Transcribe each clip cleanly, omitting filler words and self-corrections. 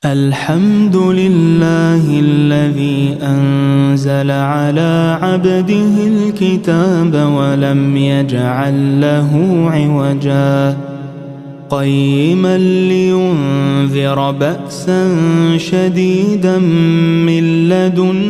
الحمد لله الذي أنزل على عبده الكتاب ولم يجعل له عوجا قيما لينذر بأسا شديدا من لدنه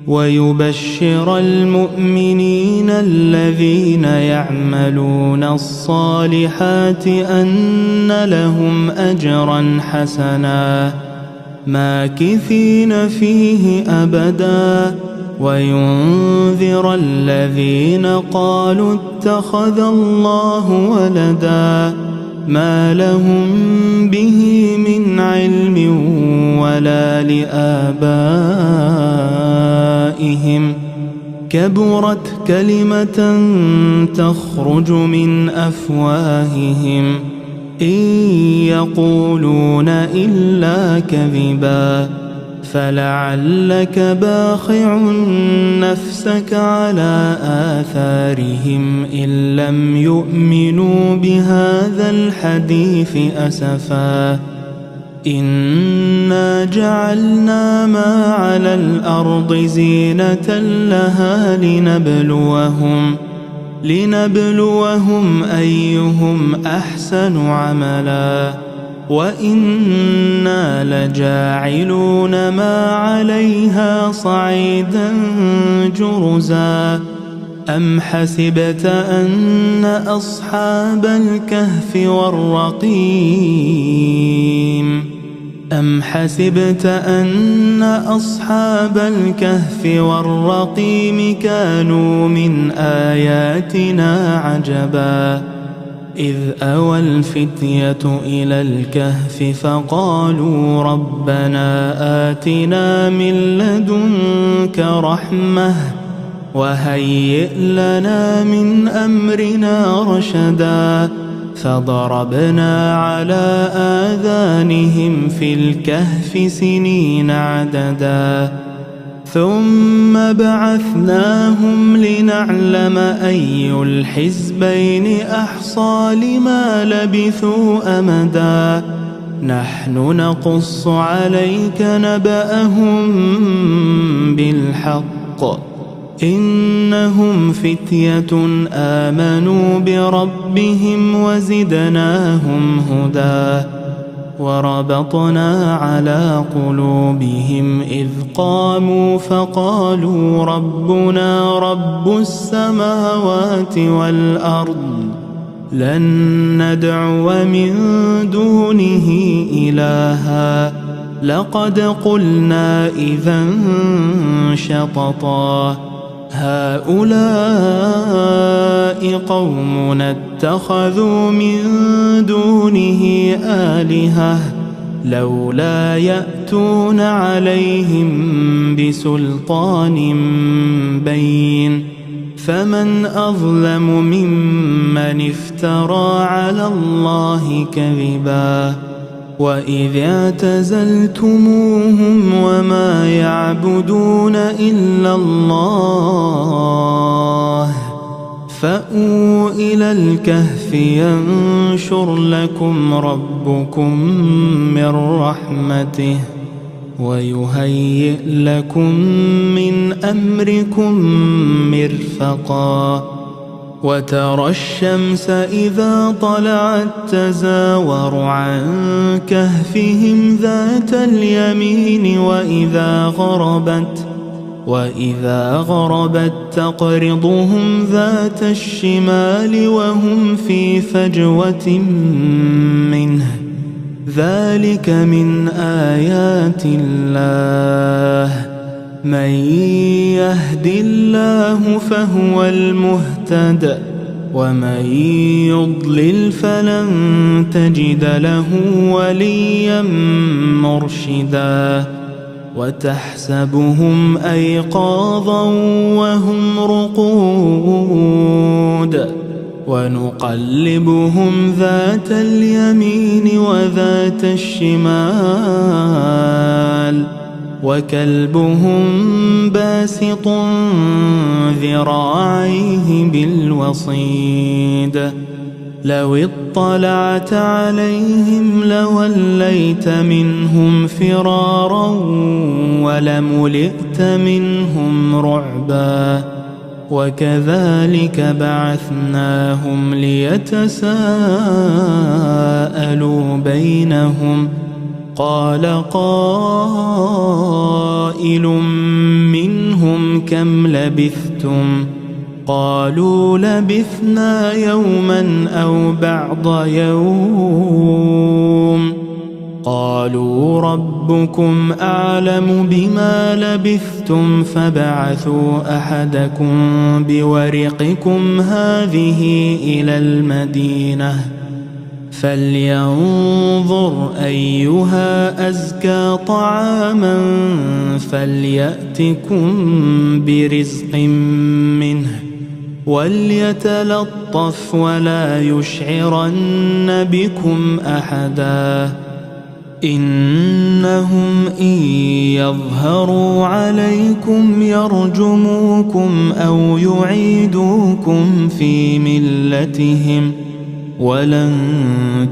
ويبشر المؤمنين الذين يعملون الصالحات أن لهم أجرا حسنا ماكثين فيه أبدا وينذر الذين قالوا اتخذ الله ولدا ما لهم به من علم ولا لآبائهم كبرت كلمة تخرج من أفواههم إن يقولون إلا كذبا فلعلك باخع نفسك على آثارهم إن لم يؤمنوا بهذا الحديث أسفا إنا جعلنا ما على الأرض زينة لها لنبلوهم أيهم أحسن عملا وإنا لجاعلون ما عليها صعيدا جرزا أم حسبت أن أصحاب الكهف والرقيم كانوا من آياتنا عجبا إذ أوى الفتية إلى الكهف فقالوا ربنا آتنا من لدنك رحمة وهيئ لنا من أمرنا رشدا فضربنا على آذانهم في الكهف سنين عددا ثم بعثناهم لنعلم أي الحزبين أحصى لما لبثوا أمدا نحن نقص عليك نبأهم بالحق إنهم فتية آمنوا بربهم وزدناهم هدى وربطنا على قلوبهم إذ قاموا فقالوا ربنا رب السماوات والأرض لن ندعو من دونه إلها لقد قلنا إذا شططا هؤلاء قومنا اتخذوا من دونه آلهة لولا يأتون عليهم بسلطان بين فمن أظلم ممن افترى على الله كذبا وإذ اعتزلتموهم وما يعبدون إلا الله فأووا إلى الكهف ينشر لكم ربكم من رحمته ويهيئ لكم من أمركم مرفقا وترى الشمس إذا طلعت تزاور عن كهفهم ذات اليمين وإذا غربت تقرضهم ذات الشمال وهم في فجوة منه ذلك من آيات الله من يهد الله فهو المهتد ومن يضلل فلن تجد له وليا مرشدا وتحسبهم أيقاظا وهم رقود ونقلبهم ذات اليمين وذات الشمال وكلبهم باسط ذراعيه بالوصيد لو اطلعت عليهم لوليت منهم فرارا ولملئت منهم رعبا وكذلك بعثناهم ليتساءلوا بينهم قال قائل منهم كم لبثتم قالوا لبثنا يوما أو بعض يوم قالوا ربكم أعلم بما لبثتم فبعثوا أحدكم بورقكم هذه إلى المدينة فلينظر أيها أزكى طعاما فليأتكم برزق منه وليتلطف ولا يشعرن بكم أحدا إنهم إن يظهروا عليكم يرجموكم أو يعيدوكم في ملتهم ولن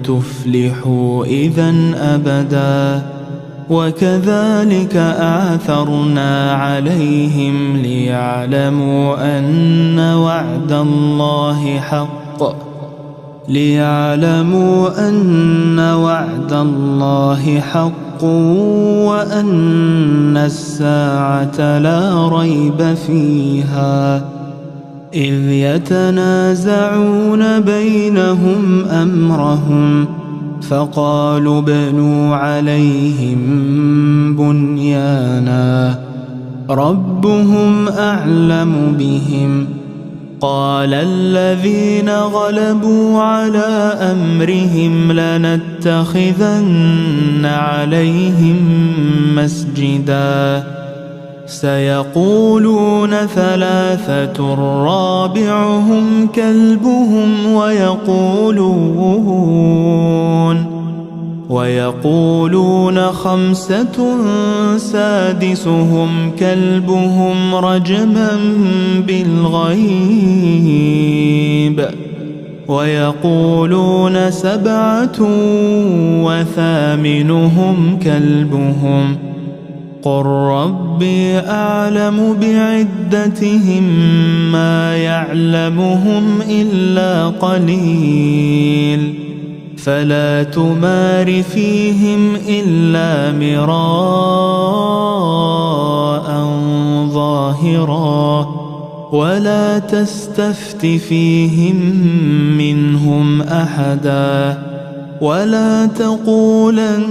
تفلحوا إذن أبدا وكذلك أعثرنا عليهم ليعلموا أن وعد الله حق وأن الساعة لا ريب فيها إذ يتنازعون بينهم أمرهم فقالوا ابنوا عليهم بنيانا ربهم أعلم بهم قال الذين غلبوا على أمرهم لنتخذن عليهم مسجدا سيقولون ثلاثة رابعهم كلبهم ويقولون خمسة سادسهم كلبهم رجما بالغيب ويقولون سبعة وثامنهم كلبهم قل ربي أعلم بعدتهم ما يعلمهم إلا قليل فلا تمار فيهم إلا مراء ظاهرا ولا تستفت فيهم منهم أحدا ولا تقولن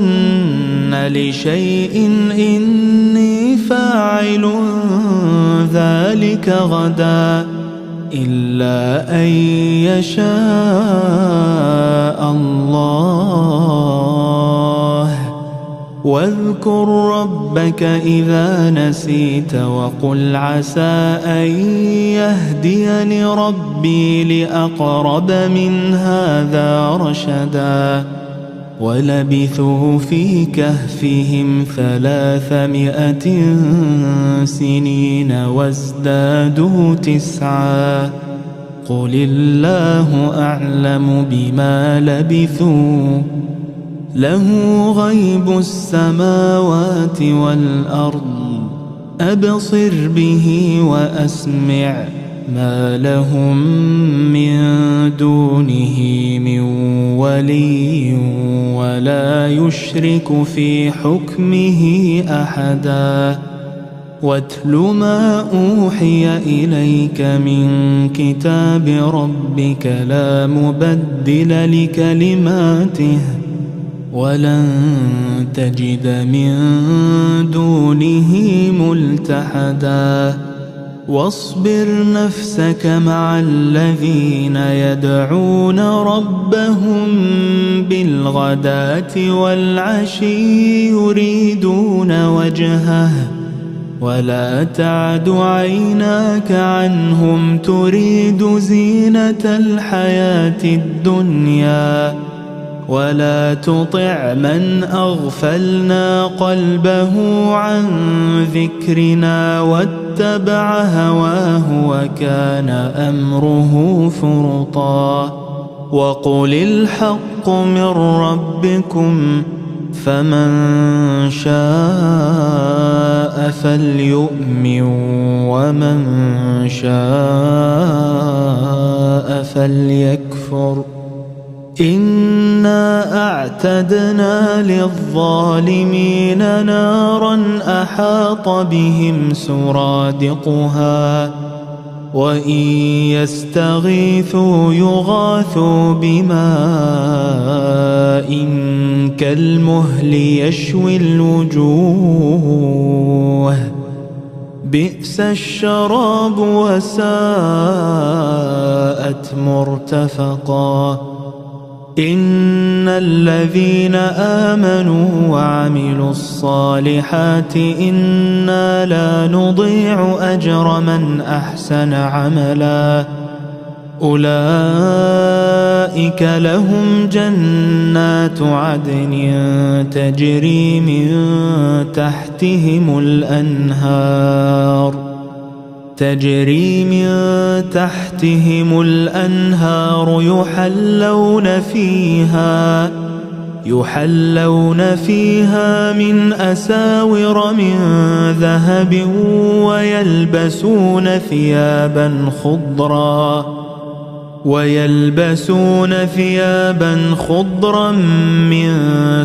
لشيء إني فاعل ذلك غدا إلا أن يشاء الله واذكر ربك إذا نسيت وقل عسى أن يهديني ربي لأقرب من هذا رشدا ولبثوا في كهفهم 300 سنين وازدادوا 9 قل الله أعلم بما لبثوا له غيب السماوات والأرض أبصر به وأسمع ما لهم من دونه من ولي ولا يشرك في حكمه أحدا واتل ما أوحي إليك من كتاب ربك لا مبدل لكلماته ولن تجد من دونه ملتحدا واصبر نفسك مع الذين يدعون ربهم بالغداة والعشي يريدون وجهه ولا تعد عيناك عنهم تريد زينة الحياة الدنيا ولا تطع من أغفلنا قلبه عن ذكرنا واتبع هواه وكان أمره فرطا وقل الحق من ربكم فمن شاء فليؤمن ومن شاء فليكفر إنا أعتدنا للظالمين نارا أحاط بهم سرادقها وإن يستغيثوا يغاثوا بماء كالمهل يشوي الوجوه بئس الشراب وساءت مرتفقا إن الذين آمنوا وعملوا الصالحات إنا لا نضيع أجر من أحسن عملا أولئك لهم جنات عدن تجري من تحتهم الأنهار يحلون فيها من أساور من ذهب ويلبسون ثيابا خضرا من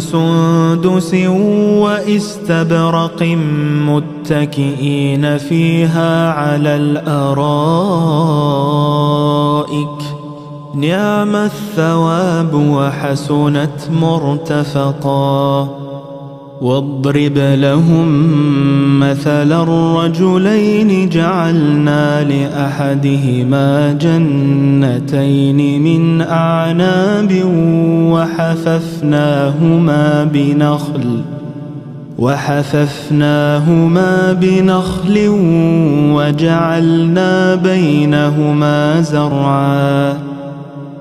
سندس واستبرق متكئين فيها على الأرائك نعم الثواب وحسنت مرتفقا واضرب لهم مثلا الرجلين جعلنا لأحدهما جنتين من أعناب وحففناهما بنخل وجعلنا بينهما زرعا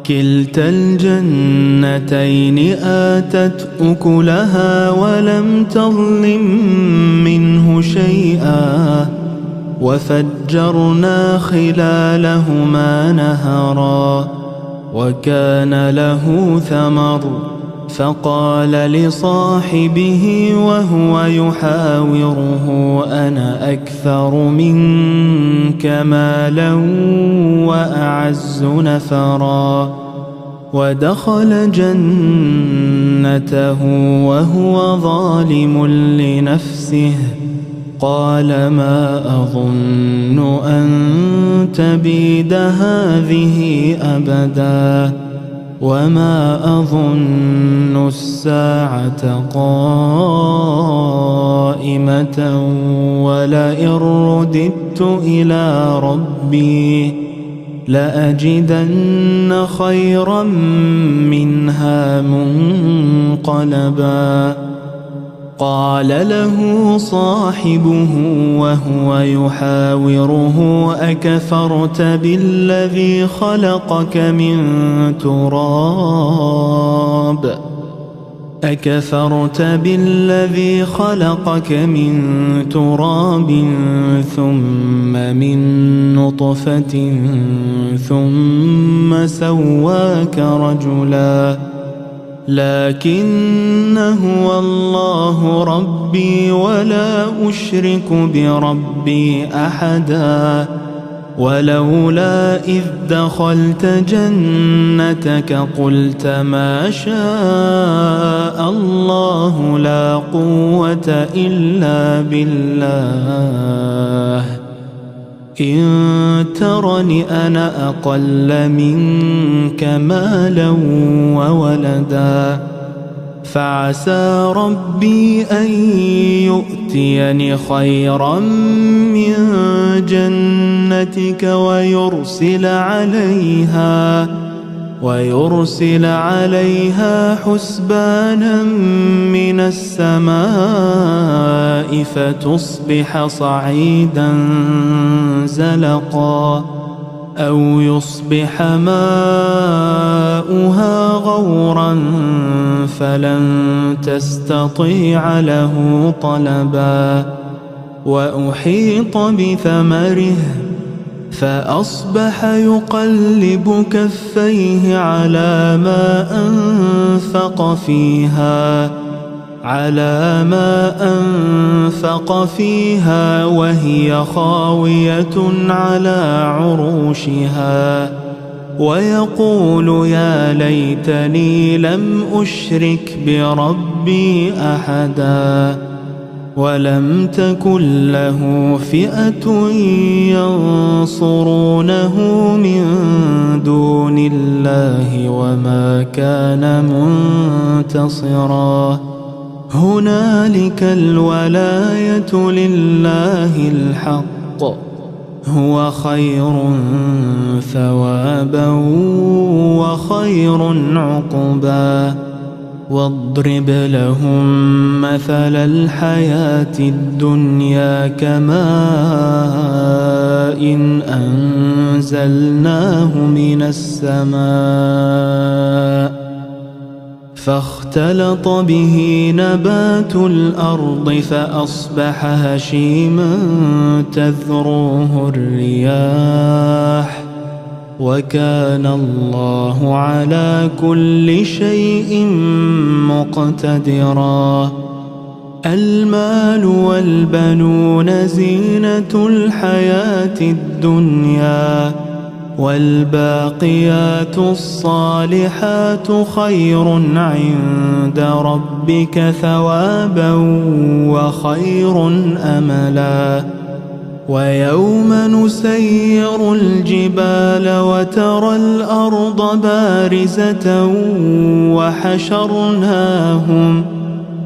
كلتا الجنتين آتت أكلها ولم تظلم منه شيئا وفجرنا خلالهما نهرا وكان له ثمر فقال لصاحبه وهو يحاوره أنا أكثر منك مالا وأعز نفرا ودخل جنته وهو ظالم لنفسه قال ما أظن أن تبيد هذه أبدا وما أظن الساعة قائمة ولئن رددت إلى ربي لأجدن خيرا منها منقلبا قال له صاحبه وهو يحاوره أكفرت بالذي خلقك من تراب ثم من نطفة ثم سواك رجلا لكن هو الله ربي ولا أشرك بربي أحدا ولولا إذ دخلت جنتك قلت ما شاء الله لا قوة إلا بالله إن ترني أنا أقل منك مالا وولدا فعسى ربي أن يؤتيني خيرا من جنتك ويرسل عليها حسبانا من السماء فتصبح صعيدا زلقا أو يصبح ماؤها غورا فلن تستطيع له فأصبح يقلب كفيه على ما أنفق فيها وهي خاوية على عروشها ويقول يا ليتني لم أشرك بربي أحدا ولم تكن له فئة ينصرونه من دون الله وما كان منتصرا هنالك الولاية لله الحق هو خير ثوابا وخير عقبا واضرب لهم مثل الحياة الدنيا كماء إن أنزلناه من السماء فاختلط به نبات الأرض فأصبح هشيما تذروه الرياح وكان الله على كل شيء مقتدرا المال والبنون زينة الحياة الدنيا والباقيات الصالحات خير عند ربك ثوابا وخير أملا ويوم نسير الجبال وترى الأرض بارزة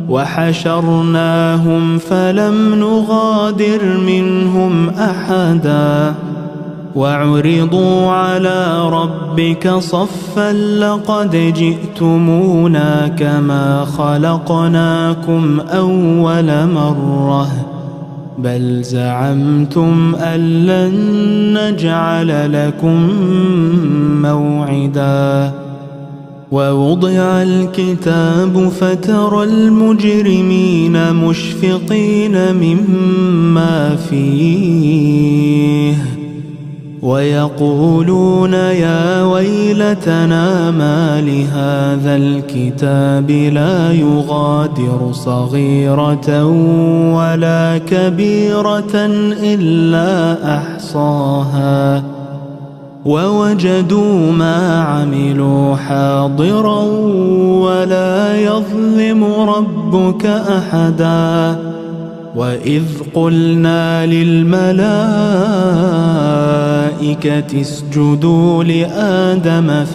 وحشرناهم فلم نغادر منهم أحدا وعرضوا على ربك صفا لقد جئتمونا كما خلقناكم أول مرة بل زعمتم أن لن نجعل لكم موعدا ووضع الكتاب فترى المجرمين مشفقين مما فيه ويقولون يا ويلتنا ما لهذا الكتاب لا يغادر صغيرة ولا كبيرة إلا أحصاها ووجدوا ما عملوا حاضرا ولا يظلم ربك أحدا وإذ قلنا للملائكة اسجدوا لآدم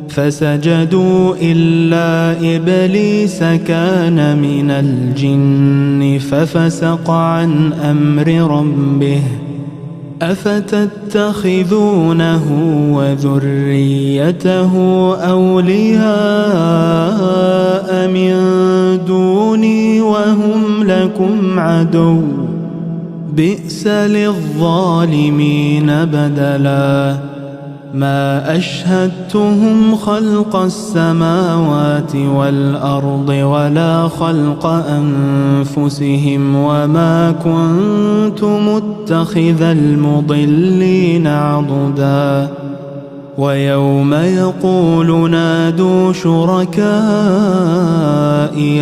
فسجدوا إلا إبليس كان من الجن ففسق عن أمر ربه أفتتخذونه وذريته أولياء من دوني وهم لكم عدو بئس للظالمين بدلا ما أشهدتهم خلق السماوات والأرض ولا خلق أنفسهم وما كنت متخذ المضلين عضدا ويوم يقول نادوا شركائي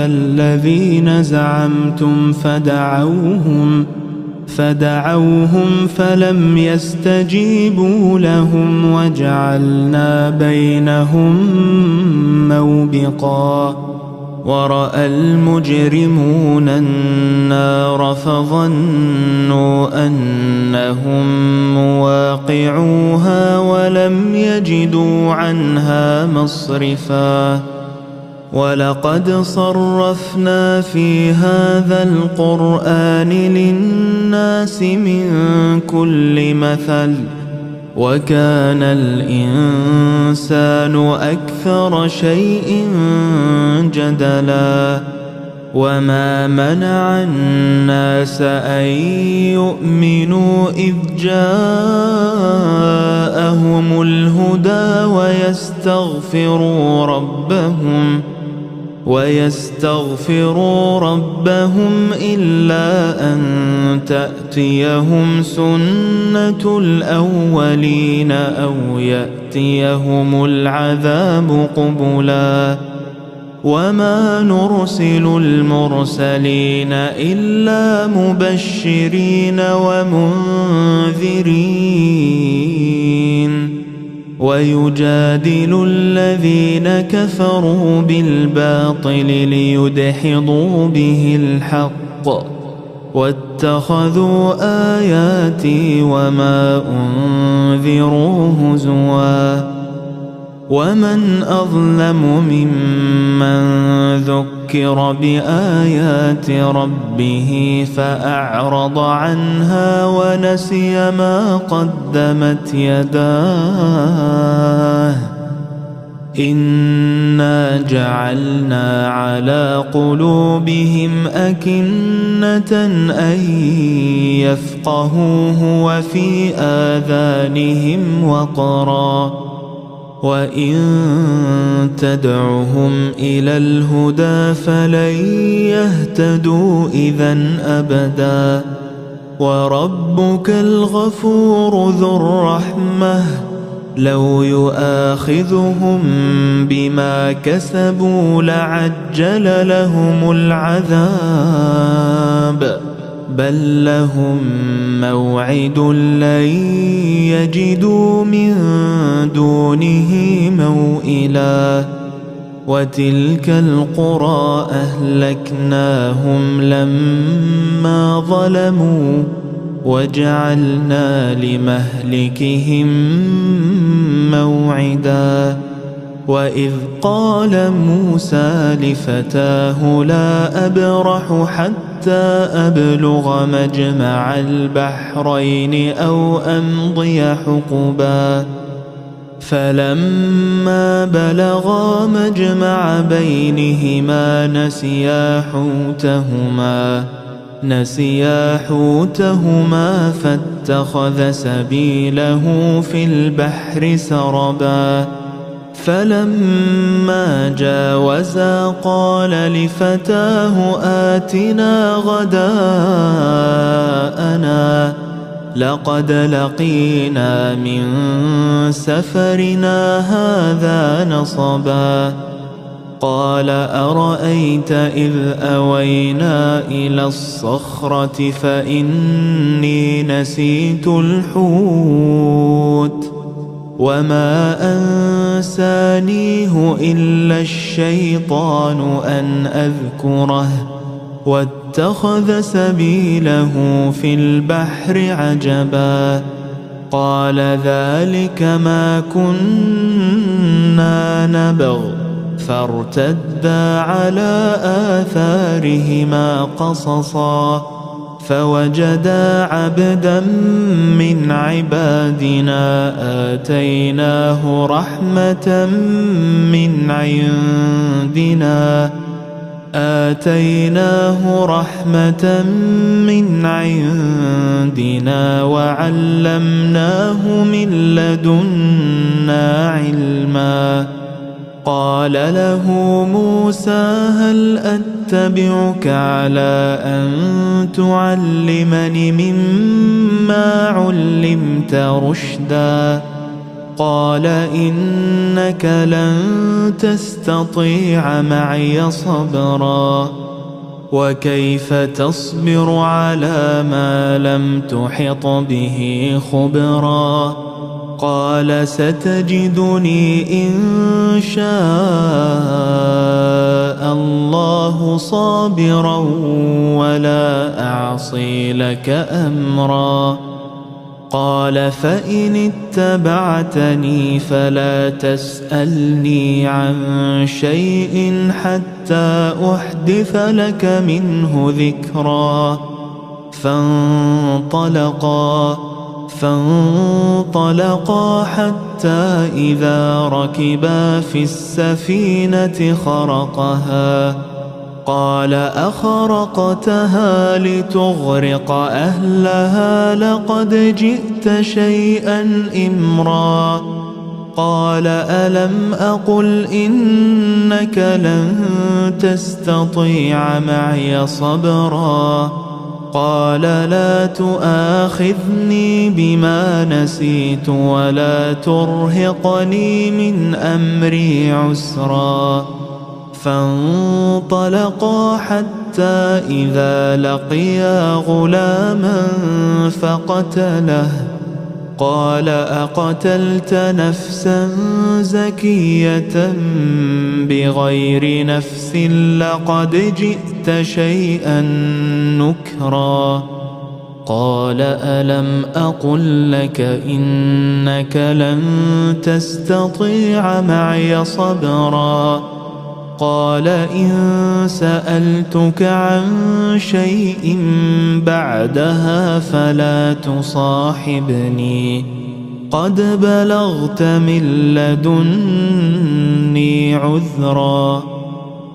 الذين زعمتم فدعوهم فلم يستجيبوا لهم وجعلنا بينهم موبقا ورأى المجرمون النار فظنوا أنهم مواقعوها ولم يجدوا عنها مصرفا ولقد صرفنا في هذا القرآن للناس من كل مثل وكان الإنسان أكثر شيء جدلا وما منع الناس أن يؤمنوا إذ جاءهم الهدى ويستغفروا ربهم ويستغفروا ربهم إلا أن تأتيهم سنة الأولين أو يأتيهم العذاب قبلا وما نرسل المرسلين إلا مبشرين ومنذرين ويجادل الذين كفروا بالباطل ليدحضوا به الحق واتخذوا آياتي وما أنذروا هزوا ومن أظلم ممن ذكر بآيات ربه فأعرض عنها ونسي ما قدمت يداه إنا جعلنا على قلوبهم أكنة أن يفقهوه وفي آذانهم وقرا وإن تدعهم إلى الهدى فلن يهتدوا إذن أبدا وربك الغفور ذو الرحمة لو يؤاخذهم بما كسبوا لعجل لهم العذاب بل لهم موعد لن يجدوا من دونه موئلا وتلك القرى أهلكناهم لما ظلموا وجعلنا لمهلكهم موعدا وإذ قال موسى لفتاه لا أبرح حتى أبلغ مجمع البحرين أو أمضي حقبا فلما بلغا مجمع بينهما نسيا حوتهما فاتخذ سبيله في البحر سربا فلما جاوزا قال لفتاه آتنا غداءنا لقد لقينا من سفرنا هذا نصبا قال أرأيت إذ أوينا إلى الصخرة فإني نسيت الحوت وما أنسانيه إلا الشيطان أن أذكره واتخذ سبيله في البحر عجبا قال ذلك ما كنا نبغ فارتدا على آثارهما قصصا فوجدا عبدا من عبادنا آتيناه رحمة من عندنا وعلمناه من لدنا علما قال له موسى هل أتبعك على أن تعلمني مما علمت رشدا قال إنك لن تستطيع معي صبرا وكيف تصبر على ما لم تحط به خبرا قال ستجدني إن شاء الله صابرا ولا أعصي لك أمرا قال فإن اتبعتني فلا تسألني عن شيء حتى أحدث لك منه ذكرا فانطلقا حتى إذا ركبا في السفينة خرقها قال أخرقتها لتغرق أهلها لقد جئت شيئا إمرا قال ألم أقل إنك لن تستطيع معي صبرا قال لا تؤاخذني بما نسيت ولا ترهقني من أمري عسرا فانطلقا حتى إذا لقيا غلاما فقتله قال أقتلت نفسا زكية بغير نفس لقد جئت شيئا نكرا قال ألم أقل لك إنك لن تستطيع معي صبرا قال إن سألتك عن شيء بعدها فلا تصاحبني قد بلغت من لدني عذرا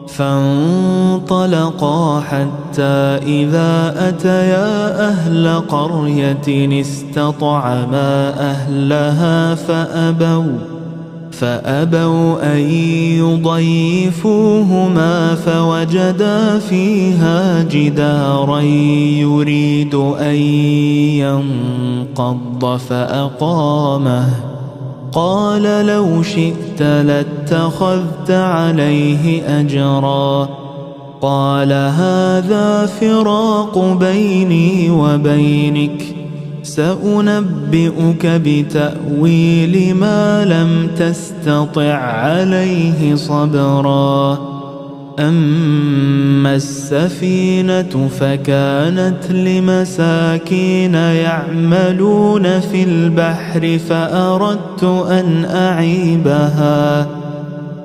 فانطلقا حتى إذا أتيا أهل قرية استطعما أهلها فأبوا أن يضيفوهما فوجدا فيها جدارا يريد أن ينقض فأقامه قال لو شئت لاتخذت عليه أجرا قال هذا فراق بيني وبينك سأنبئك بتأويل ما لم تستطع عليه صبرا أما السفينة فكانت لمساكين يعملون في البحر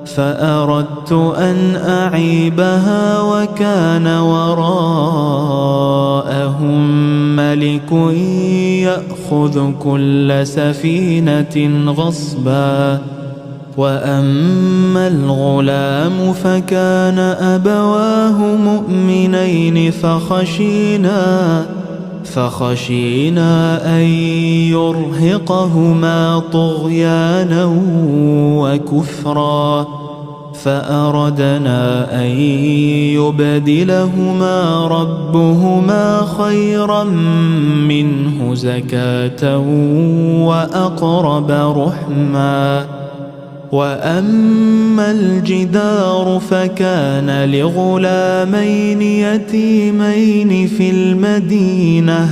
فأردت أن أعيبها وكان وراءهم ملك يأخذ كل سفينة غصبا وأما الغلام فكان أبواه مؤمنين فخشينا أن يرهقهما طغيانا وكفرا فأردنا أن يبدلهما ربهما خيرا منه زكاة وأقرب رحما وأما الجدار فكان لغلامين يتيمين في المدينة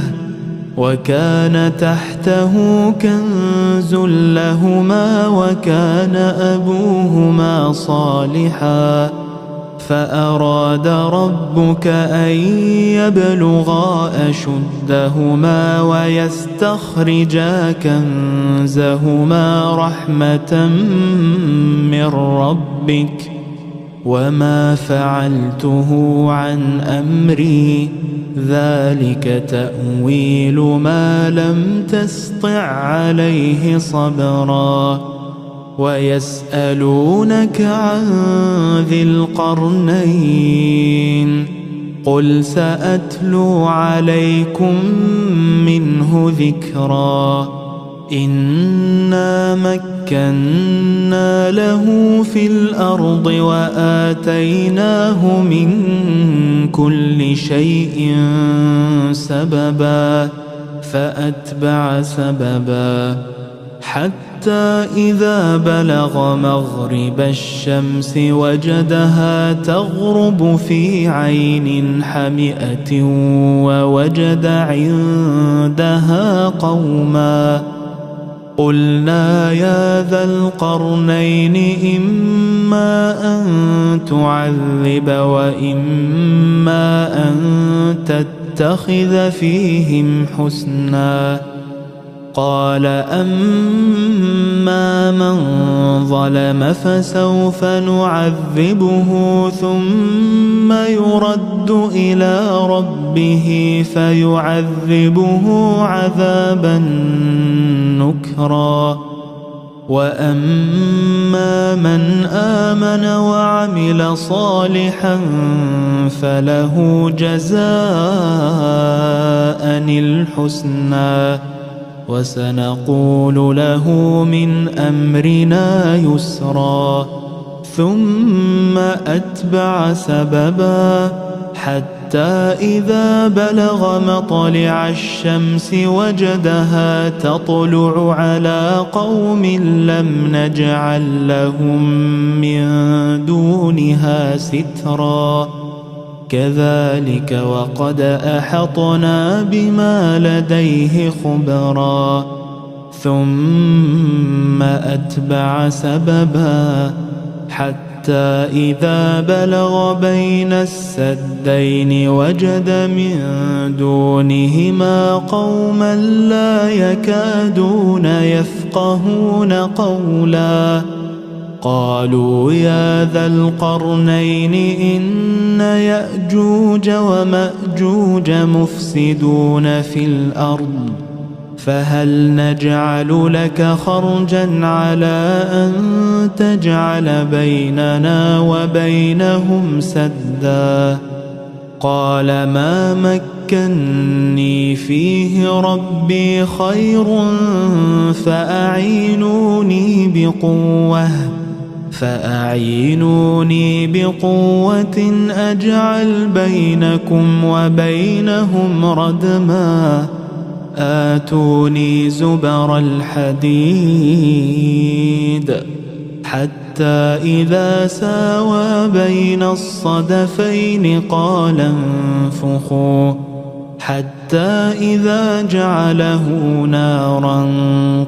وكان تحته كنز لهما وكان أبوهما صالحا فأراد ربك أن يبلغا أشدهما ويستخرجا كنزهما رحمة من ربك وما فعلته عن أمري ذلك تأويل ما لم تسطع عليه صبرا ويسألونك عن ذي القرنين قل سأتلو عليكم منه ذكرا إنا مكنا له في الأرض وآتيناه من كل شيء سببا فأتبع سببا حتى إذا بلغ مغرب الشمس وجدها تغرب في عين حمئة ووجد عندها قوما قلنا يا ذا القرنين إما أن تعذب وإما أن تتخذ فيهم حسنا قال أما من ظلم فسوف نعذبه ثم يرد إلى ربه فيعذبه عذابا نكرا وأما من آمن وعمل صالحا فله جزاء الحسنى وسنقول له من أمرنا يسرا ثم أتبع سببا حتى إذا بلغ مطلع الشمس وجدها تطلع على قوم لم نجعل لهم من دونها سترا كذلك وقد أحطنا بما لديه خبرا ثم أتبع سببا حتى إذا بلغ بين السدين وجد من دونهما قوما لا يكادون يفقهون قولا قالوا يا ذا القرنين إن يأجوج ومأجوج مفسدون في الأرض فهل نجعل لك خرجا على أن تجعل بيننا وبينهم سدا قال ما مكني فيه ربي خير فأعينوني بقوة أجعل بينكم وبينهم ردما آتوني زبر الحديد حتى إذا ساوى بين الصدفين قال انفخوا حتى إذا جعله نارا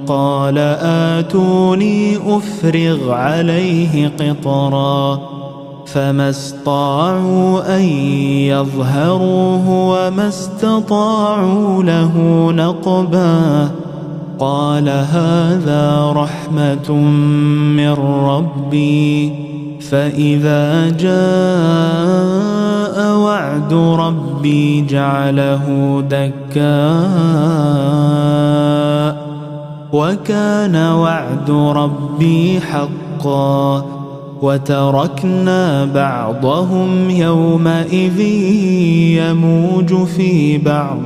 قال آتوني أفرغ عليه قطرا فما استطاعوا أن يظهروه وما استطاعوا له نقبا قال هذا رحمة من ربي فإذا جاء وعد ربي جعله دكاء وكان وعد ربي حقا وتركنا بعضهم يومئذ يموج في بعض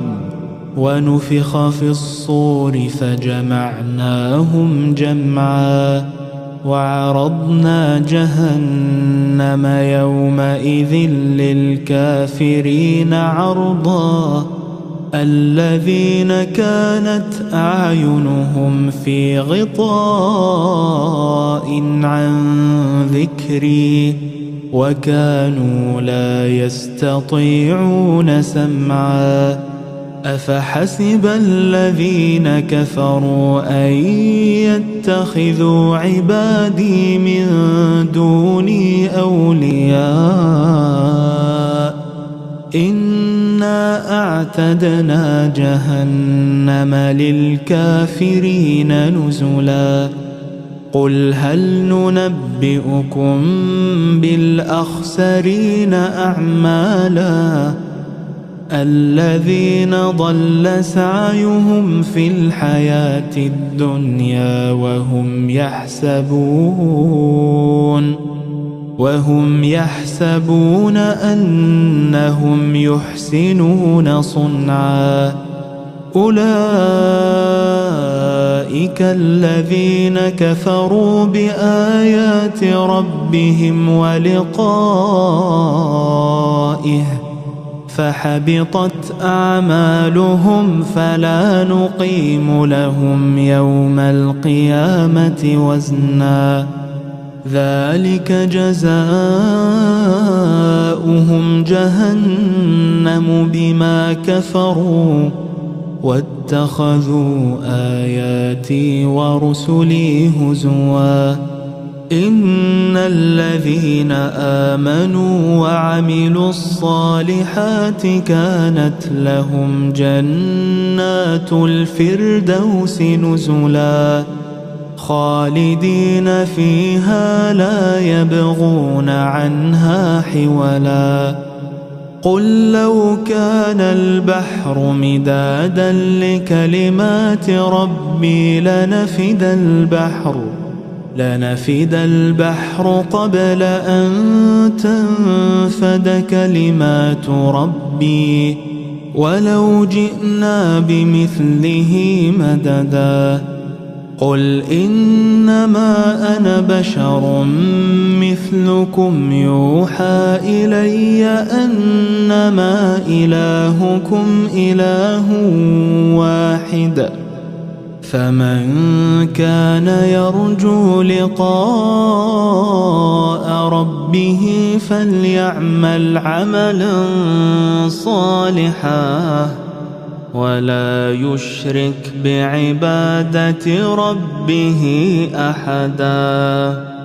ونفخ في الصور فجمعناهم جمعا وعرضنا جهنم يومئذ للكافرين عرضا الذين كانت أعينهم في غطاء عن ذكري وكانوا لا يستطيعون سمعا أفحسب الذين كفروا أن يتخذوا عبادي من دوني أولياء إنا أعتدنا جهنم للكافرين نزلا قل هل ننبئكم بالأخسرين أعمالا الذين ضل سعيهم في الحياة الدنيا وهم يحسبون أنهم يحسنون صنعا أولئك الذين كفروا بآيات ربهم ولقائه فحبطت أعمالهم فلا نقيم لهم يوم القيامة وزنا ذلك جزاؤهم جهنم بما كفروا واتخذوا آياتي ورسلي هزوا إن الذين آمنوا وعملوا الصالحات كانت لهم جنات الفردوس نزلا خالدين فيها لا يبغون عنها حولا قل لو كان البحر مدادا لكلمات ربي لنفد البحر قبل أن تنفد كلمات ربي ولو جئنا بمثله مددا قل إنما أنا بشر مثلكم يوحى إلي أنما إلهكم إله واحد فمن كان يرجو لقاء ربه فليعمل عملا صالحا ولا يشرك بعبادة ربه أحدا.